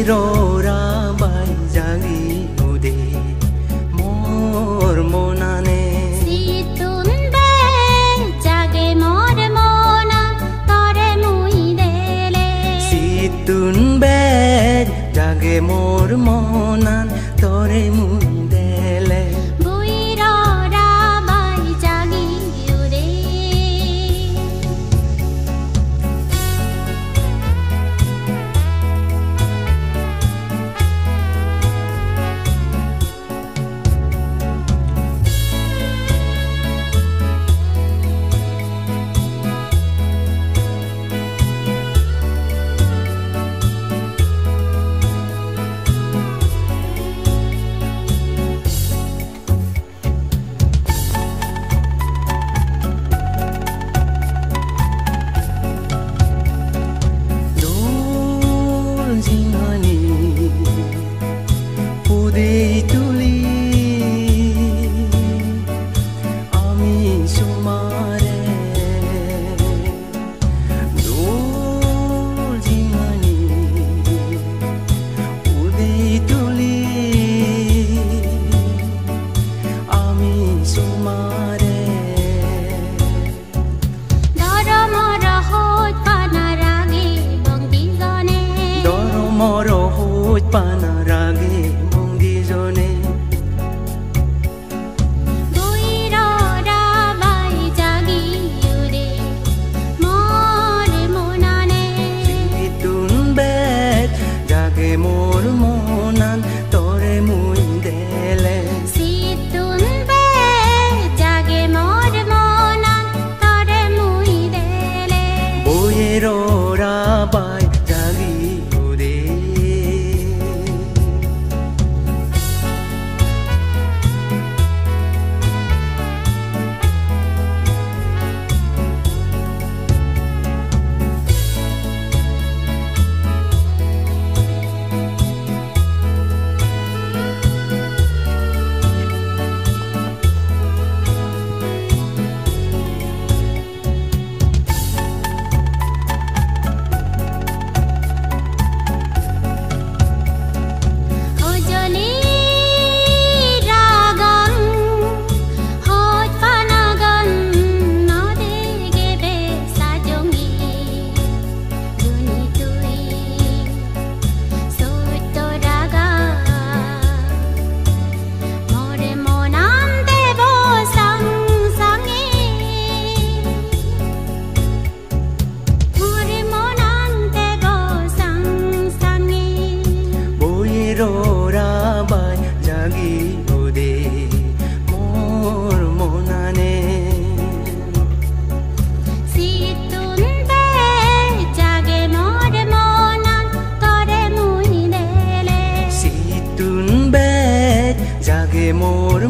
বহিৰৰা বাই জাগি উদে মোৰ মনানে সিতুন বে জাগে মোর মনা তরে মুই দেলে সিতুন বে জাগে মোর মনান তরে মুই দেলে বহিৰৰা বাই জাগি উদে পানাৰাগে মঙ্গিজনে বহিৰৰা বাই জাগি উদে মোর মনানে সিতুন বেদ জাগে মোর মনান তরে মুই দেলে সিতুন বে জাগে মোর মনা তরে মুই দেলে বহিৰৰা বাই জাগি উদে বহিৰৰা বাই জাগি উদে মোৰ মনানে সিতুন বে জাগে মোৰ মনা তৰে মুই দেলে সিতুন বেদ জাগে মোৰ